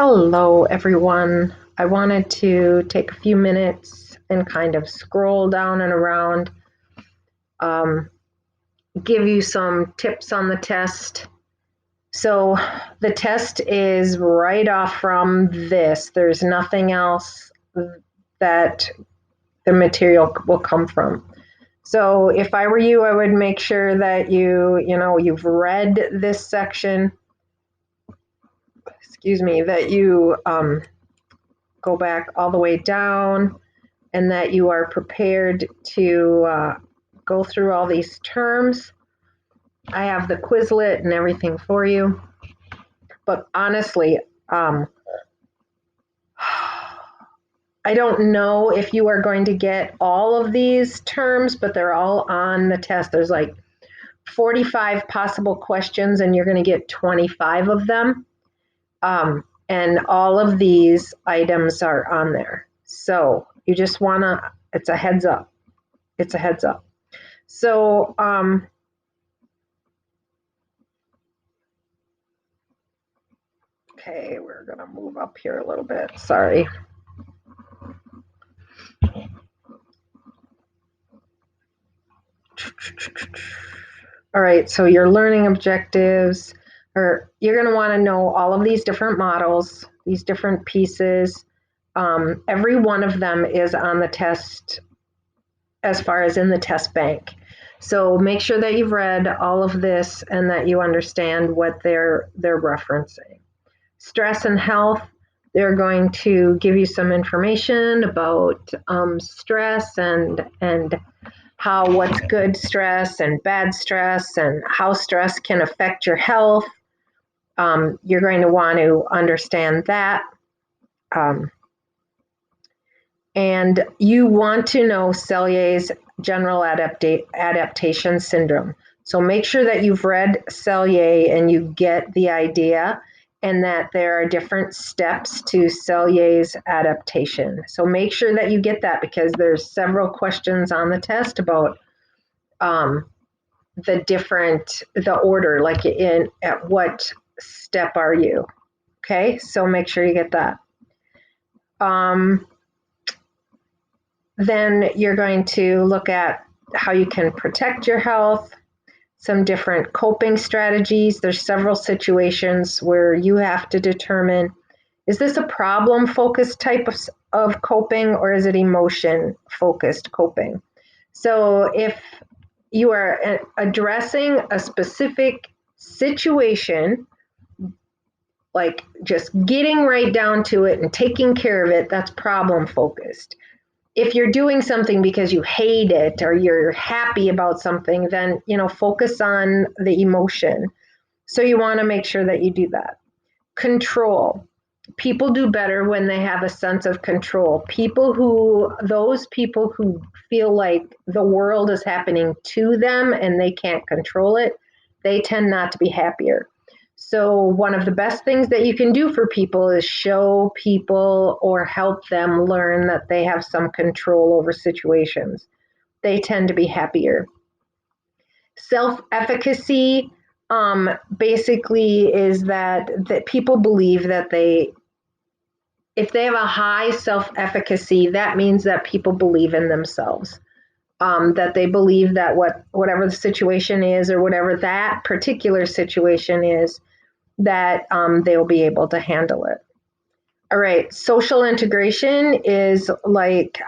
Hello, everyone. I wanted to take a few minutes and kind of scroll down and around, um, give you some tips on the test. So, the test is right off from this. There's nothing else that the material will come from. So, if I were you, I would make sure that you've read this section. Excuse me, that you go back all the way down and that you are prepared to go through all these terms. I have the Quizlet and everything for you. But honestly, I don't know if you are going to get all of these terms, but they're all on the test. There's like 45 possible questions, and you're going to get 25 of them. And all of these items are on there. So you just want to, it's a heads up. It's a heads up. So, okay, we're going to move up here a little bit. Sorry. All right, so your learning objectives, or you're going to want to know all of these different models, these different pieces. Every one of them is on the test as far as in the test bank. So make sure that you've read all of this and that you understand what they're referencing. Stress and health, they're going to give you some information about stress and how what's good stress and bad stress and how stress can affect your health. You're going to want to understand that. And you want to know Cellier's general adaptation syndrome. So make sure that you've read Cellier and you get the idea and that there are different steps to Cellier's adaptation. So make sure that you get that because there's several questions on the test about the order, like at what step are you? Okay, so make sure you get that. Then you're going to look at how you can protect your health, some different coping strategies. There's several situations where you have to determine, is this a problem-focused type of coping or is it emotion-focused coping? So if you are addressing a specific situation, like just getting right down to it and taking care of it, that's problem-focused. If you're doing something because you hate it or you're happy about something, then focus on the emotion. So you want to make sure that you do that. Control. People do better when they have a sense of control. Those people who feel like the world is happening to them and they can't control it, they tend not to be happier. So one of the best things that you can do for people is show people or help them learn that they have some control over situations. They tend to be happier. Self-efficacy basically is that people believe that if they have a high self-efficacy, that means that people believe in themselves. That they believe that whatever the situation is or whatever that particular situation is, that they'll be able to handle it. All right, social integration is like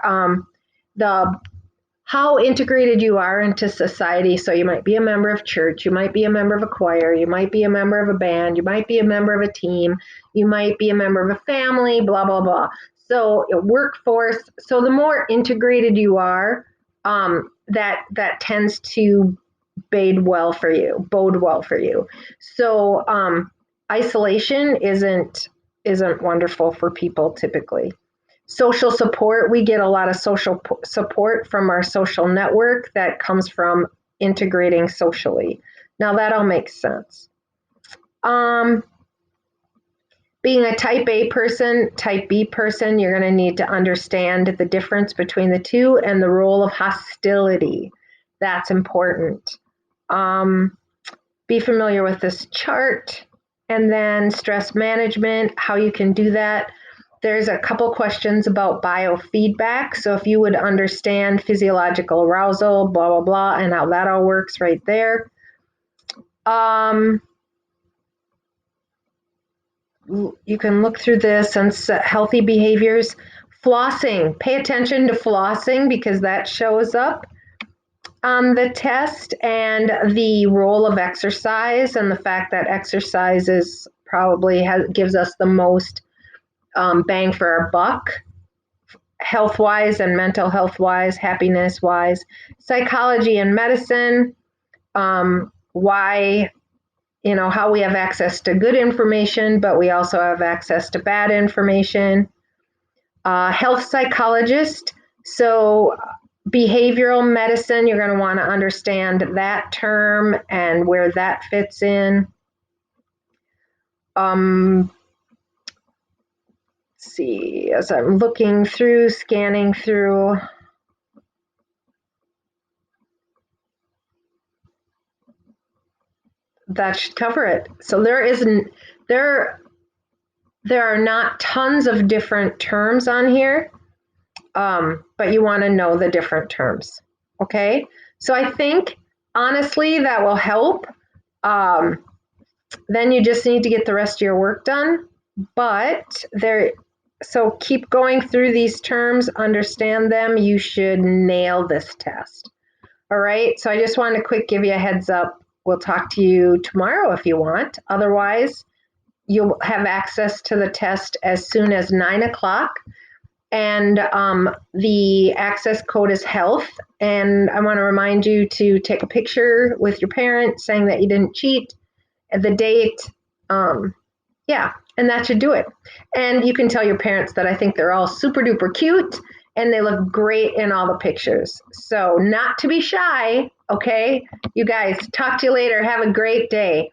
how integrated you are into society. So you might be a member of church, you might be a member of a choir, you might be a member of a band, you might be a member of a team, you might be a member of a family, blah, blah, blah. So workforce, so the more integrated you are, that tends to bode well for you. So isolation isn't wonderful for people typically. Social support, we get a lot of social support from our social network that comes from integrating socially. Now that all makes sense. Being a type A person, type B person, you're going to need to understand the difference between the two and the role of hostility. That's important. Be familiar with this chart And then stress management, how you can do that. There's a couple questions about biofeedback. So if you would understand physiological arousal, blah, blah, blah, and how that all works right there. You can look through this and set healthy behaviors. Flossing, pay attention to flossing because that shows up on the test, and the role of exercise and the fact that exercise is probably gives us the most bang for our buck, health wise and mental health wise, happiness wise. Psychology and medicine, why, how we have access to good information, but we also have access to bad information. Health psychologist, so behavioral medicine, you're going to want to understand that term and where that fits in. Let's see, as I'm looking through, scanning through. That should cover it. So there are not tons of different terms on here, but you want to know the different terms. Okay, so I think honestly that will help. Then you just need to get the rest of your work done. So keep going through these terms, understand them. You should nail this test. All right, so I just wanted to quick give you a heads up. We'll talk to you tomorrow if you want. Otherwise, you'll have access to the test as soon as 9 o'clock. And the access code is health. And I want to remind you to take a picture with your parent saying that you didn't cheat, the date. Yeah, and that should do it. And you can tell your parents that I think they're all super duper cute and they look great in all the pictures. So not to be shy, okay? You guys, talk to you later. Have a great day.